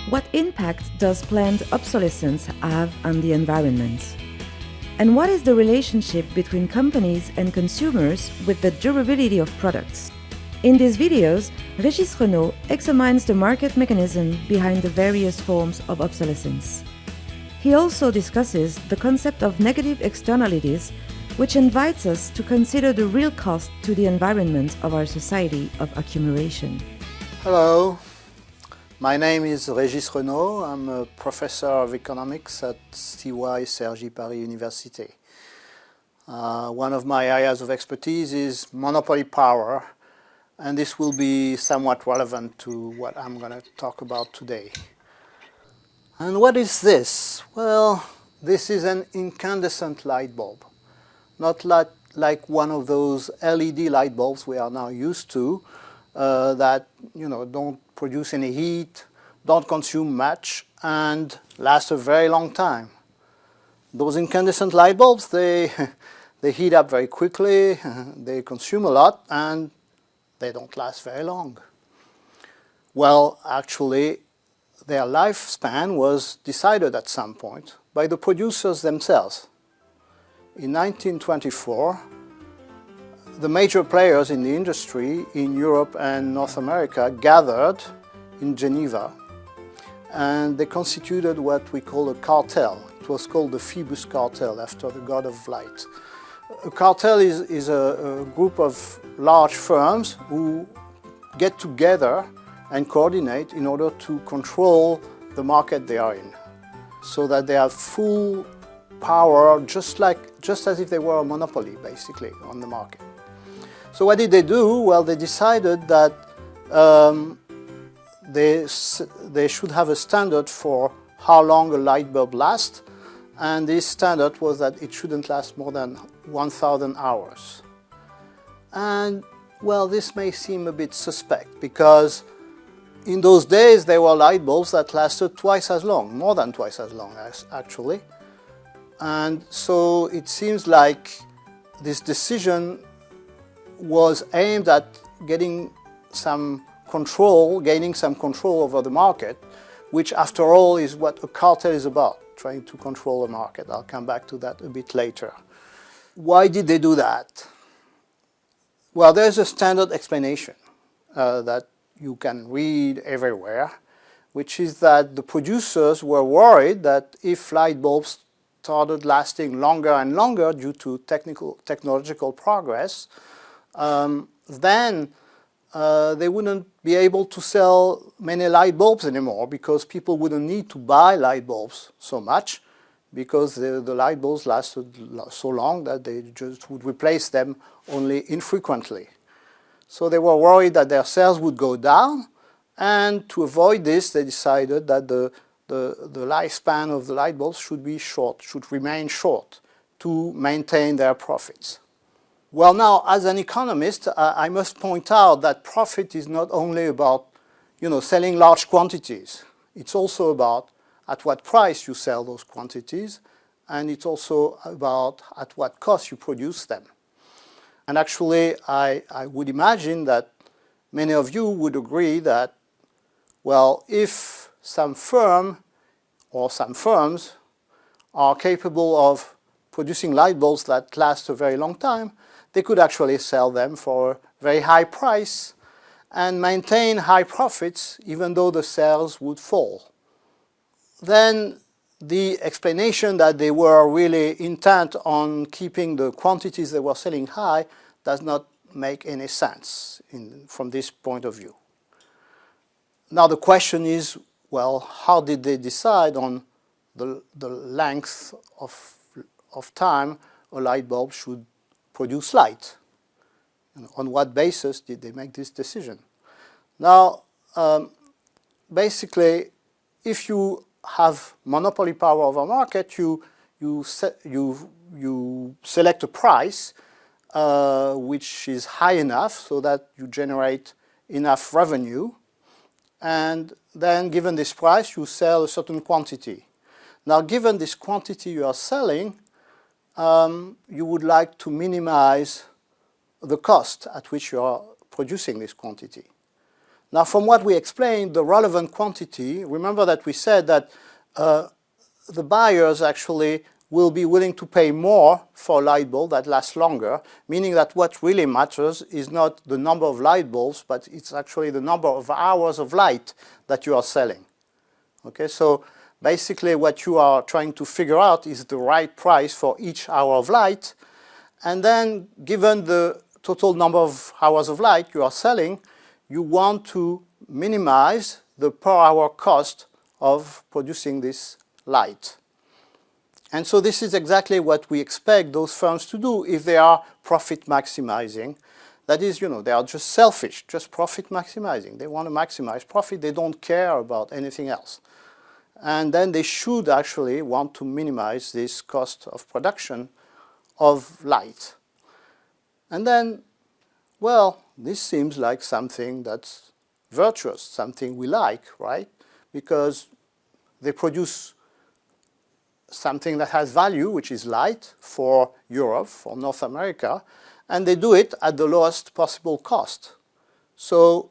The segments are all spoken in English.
What impact does planned obsolescence have on the environment? And what is the relationship between companies and consumers with the durability of products? In these videos, Régis Renault examines the market mechanism behind the various forms of obsolescence. He also discusses the concept of negative externalities, which invites us to consider the real cost to the environment of our society of accumulation. Hello, my name is Régis Renault. I'm a professor of economics at CY Cergy Paris Université. One of my areas of expertise is monopoly power, and this will be somewhat relevant to what I'm going to talk about today. And what is this? Well, this is an incandescent light bulb. Not like one of those LED light bulbs we are now used to that don't produce any heat, don't consume much, and last a very long time. Those incandescent light bulbs, they heat up very quickly, they consume a lot, and they don't last very long. Well, actually, their lifespan was decided at some point by the producers themselves. In 1924, the major players in the industry in Europe and North America gathered in Geneva, and they constituted what we call a cartel. It was called the Phoebus cartel, after the god of light. A cartel is a group of large firms who get together and coordinate in order to control the market they are in, so that they have full power, just as if they were a monopoly, basically, on the market. So what did they do? Well, they decided that they should have a standard for how long a light bulb lasts, and this standard was that it shouldn't last more than 1,000 hours. And, well, this may seem a bit suspect, because in those days there were light bulbs that lasted twice as long, more than twice as long, actually. And so it seems like this decision was aimed at gaining some control over the market, which after all is what a cartel is about, trying to control the market. I'll come back to that a bit later. Why did they do that? Well, there's a standard explanation that you can read everywhere, which is that the producers were worried that if light bulbs started lasting longer and longer due to technological progress, then they wouldn't be able to sell many light bulbs anymore, because people wouldn't need to buy light bulbs so much, because the light bulbs lasted so long that they just would replace them only infrequently. So they were worried that their sales would go down, and to avoid this they decided that the lifespan of the light bulbs should remain short to maintain their profits. Well, now, as an economist, I must point out that profit is not only about selling large quantities. It's also about at what price you sell those quantities, and it's also about at what cost you produce them. And actually, I would imagine that many of you would agree that, well, if some firm or some firms are capable of producing light bulbs that last a very long time, they could actually sell them for a very high price and maintain high profits even though the sales would fall. Then the explanation that they were really intent on keeping the quantities they were selling high does not make any sense from this point of view. Now the question is, well, how did they decide on the length of time a light bulb should produce light? On what basis did they make this decision? Now, basically, if you have monopoly power over a market, you select a price which is high enough so that you generate enough revenue, and then given this price you sell a certain quantity. Now, given this quantity you are selling, you would like to minimize the cost at which you are producing this quantity. Now, from what we explained, the relevant quantity, remember that we said that the buyers actually will be willing to pay more for a light bulb that lasts longer, meaning that what really matters is not the number of light bulbs, but it's actually the number of hours of light that you are selling. Okay, so basically what you are trying to figure out is the right price for each hour of light, and then given the total number of hours of light you are selling, you want to minimize the per hour cost of producing this light. And so this is exactly what we expect those firms to do if they are profit maximizing. That is, they are just selfish, just profit maximizing. They want to maximize profit. They don't care about anything else. And then they should actually want to minimize this cost of production of light. And then, well, this seems like something that's virtuous, something we like, right? Because they produce something that has value, which is light, for Europe, for North America, and they do it at the lowest possible cost. So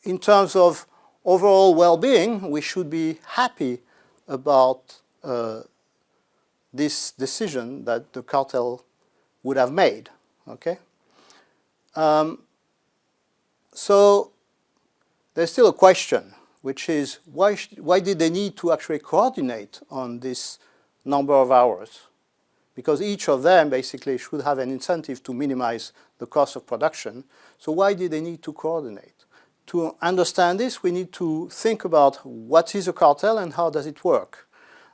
in terms of overall well-being, we should be happy about this decision that the cartel would have made, okay? So there's still a question, which is why did they need to actually coordinate on this number of hours? Because each of them basically should have an incentive to minimize the cost of production. So why did they need to coordinate? To understand this, we need to think about what is a cartel and how does it work.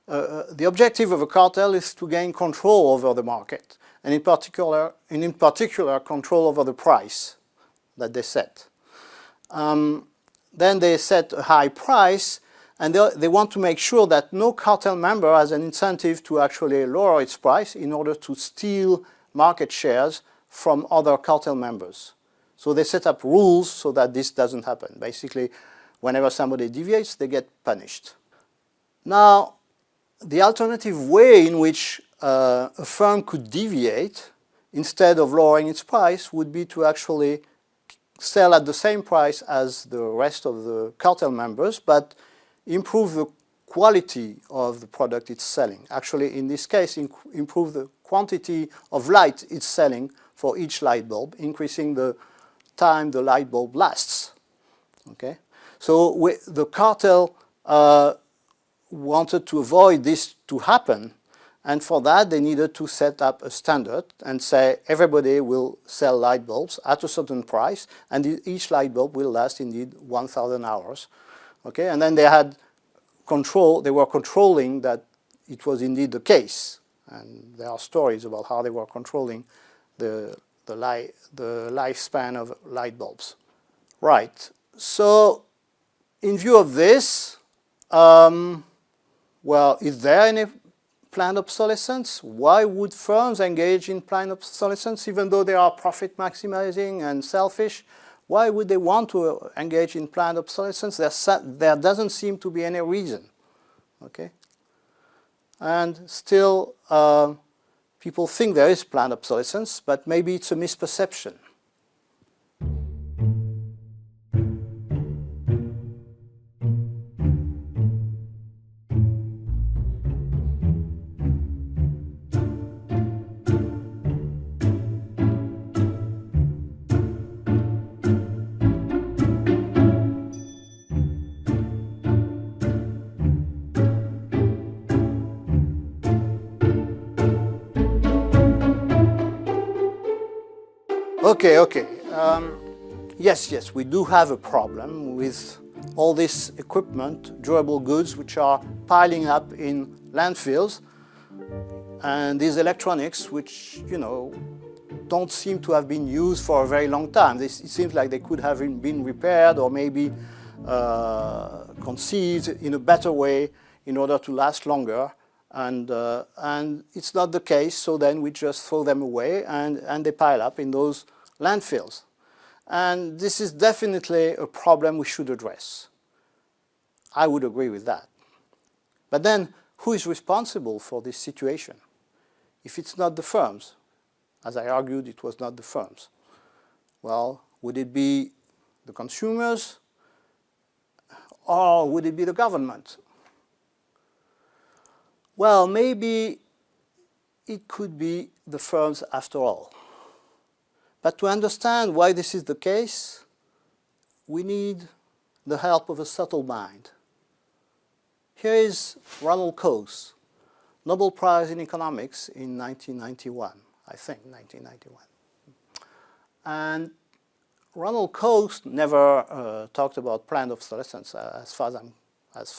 The objective of a cartel is to gain control over the market, and in particular control over the price that they set. Then they set a high price, and they want to make sure that no cartel member has an incentive to actually lower its price in order to steal market shares from other cartel members. So they set up rules so that this doesn't happen. Basically, whenever somebody deviates, they get punished. Now, the alternative way in which a firm could deviate instead of lowering its price would be to actually sell at the same price as the rest of the cartel members, but improve the quality of the product it's selling. Actually, in this case, improve the quantity of light it's selling for each light bulb, increasing the time the light bulb lasts. Okay? So the cartel wanted to avoid this to happen, and for that they needed to set up a standard and say everybody will sell light bulbs at a certain price, and each light bulb will last indeed 1,000 hours. Okay, and then they had control, they were controlling that it was indeed the case. And there are stories about how they were controlling the lifespan of light bulbs. Right, so in view of this, well, is there any planned obsolescence? Why would firms engage in planned obsolescence even though they are profit maximizing and selfish? Why would they want to engage in planned obsolescence? There doesn't seem to be any reason, okay? And still, people think there is planned obsolescence, but maybe it's a misperception. Okay. Yes, we do have a problem with all this equipment, durable goods, which are piling up in landfills, and these electronics, which, don't seem to have been used for a very long time. It seems like they could have been repaired or maybe conceived in a better way in order to last longer. And it's not the case, so then we just throw them away and they pile up in those landfills. And this is definitely a problem we should address. I would agree with that. But then, who is responsible for this situation? If it's not the firms, as I argued, it was not the firms. Well, would it be the consumers? Or would it be the government? Well, maybe it could be the firms after all. But to understand why this is the case, we need the help of a subtle mind. Here is Ronald Coase, Nobel Prize in Economics in 1991, I think, 1991. And Ronald Coase never talked about planned obsolescence, as far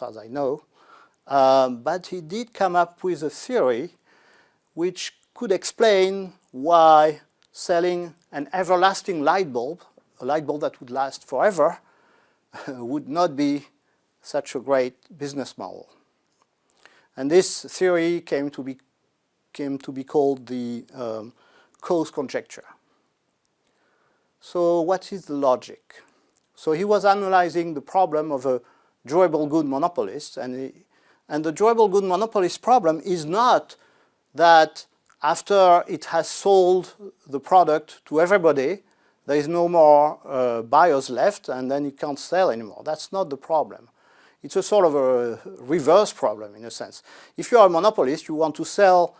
as I know, but he did come up with a theory which could explain why selling an everlasting light bulb, a light bulb that would last forever, would not be such a great business model. And this theory came to be called the Coase conjecture. So what is the logic? So he was analyzing the problem of a durable good monopolist, and the durable good monopolist problem is not that after it has sold the product to everybody, there is no more buyers left, and then it can't sell anymore. That's not the problem. It's a sort of a reverse problem in a sense. If you are a monopolist, you want to sell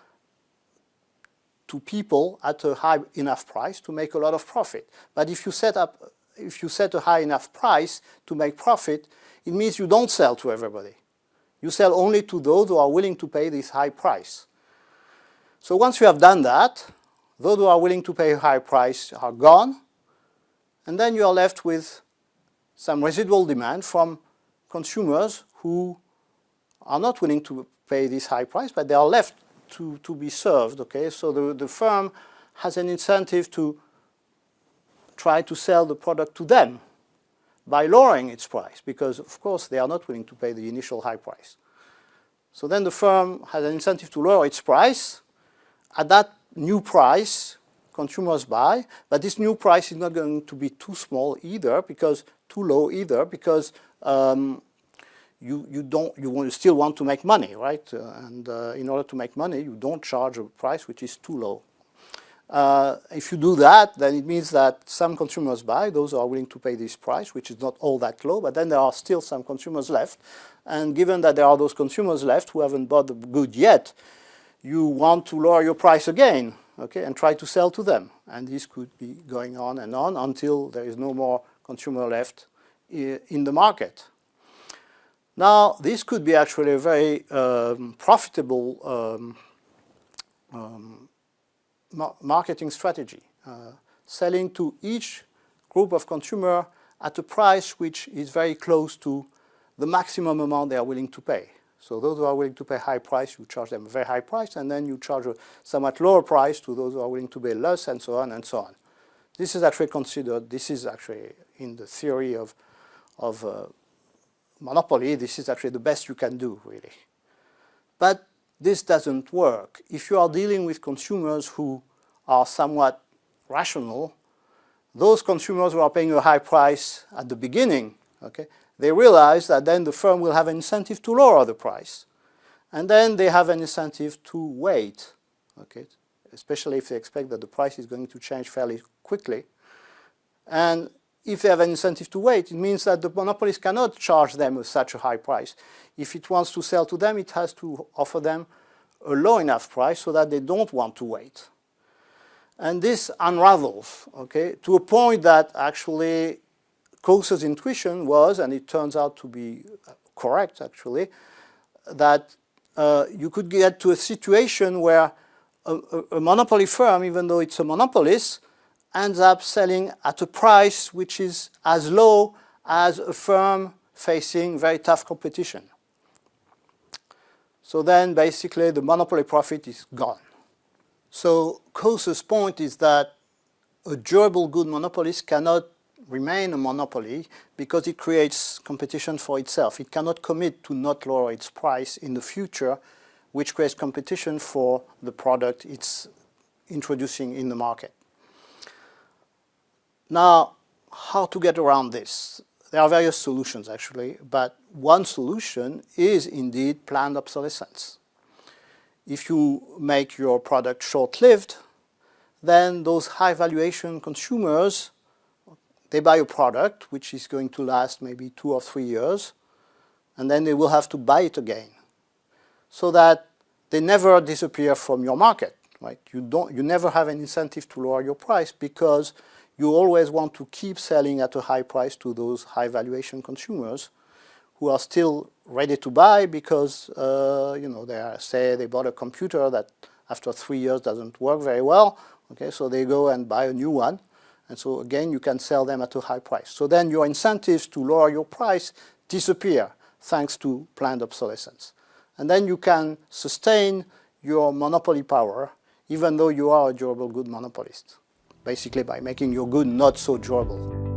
to people at a high enough price to make a lot of profit. But if you set a high enough price to make profit, it means you don't sell to everybody. You sell only to those who are willing to pay this high price. So once you have done that, those who are willing to pay a high price are gone, and then you are left with some residual demand from consumers who are not willing to pay this high price, but they are left to be served. Okay? So the firm has an incentive to try to sell the product to them by lowering its price, because of course they are not willing to pay the initial high price. So then the firm has an incentive to lower its price. At that new price, consumers buy, but this new price is not going to be too small either, because too low either, because you still want to make money, right? And in order to make money, you don't charge a price which is too low. If you do that, then it means that some consumers buy, those who are willing to pay this price, which is not all that low, but then there are still some consumers left. And given that there are those consumers left who haven't bought the good yet, you want to lower your price again, okay, and try to sell to them. And this could be going on and on until there is no more consumer left in the market. Now, this could be actually a very profitable marketing strategy, selling to each group of consumer at a price which is very close to the maximum amount they are willing to pay. So those who are willing to pay a high price, you charge them a very high price, and then you charge a somewhat lower price to those who are willing to pay less, and so on and so on. This is actually considered, this is actually in the theory of monopoly, this is actually the best you can do, really. But this doesn't work. If you are dealing with consumers who are somewhat rational, those consumers who are paying a high price at the beginning, okay, they realize that then the firm will have an incentive to lower the price. And then they have an incentive to wait, okay, especially if they expect that the price is going to change fairly quickly. And if they have an incentive to wait, it means that the monopolist cannot charge them such a high price. If it wants to sell to them, it has to offer them a low enough price so that they don't want to wait. And this unravels, okay, to a point that actually Coase's intuition was, and it turns out to be correct actually, that you could get to a situation where a monopoly firm, even though it's a monopolist, ends up selling at a price which is as low as a firm facing very tough competition. So then basically the monopoly profit is gone. So Coase's point is that a durable good monopolist cannot remain a monopoly because it creates competition for itself. It cannot commit to not lower its price in the future, which creates competition for the product it's introducing in the market. Now, how to get around this? There are various solutions actually, but one solution is indeed planned obsolescence. If you make your product short-lived, then those high valuation consumers, they buy a product which is going to last maybe 2 or 3 years, and then they will have to buy it again, so that they never disappear from your market, right? You never have an incentive to lower your price, because you always want to keep selling at a high price to those high valuation consumers who are still ready to buy because they bought a computer that after 3 years doesn't work very well. Okay, so they go and buy a new one, and so again you can sell them at a high price. So then your incentives to lower your price disappear thanks to planned obsolescence, and then you can sustain your monopoly power even though you are a durable good monopolist, basically by making your good not so durable.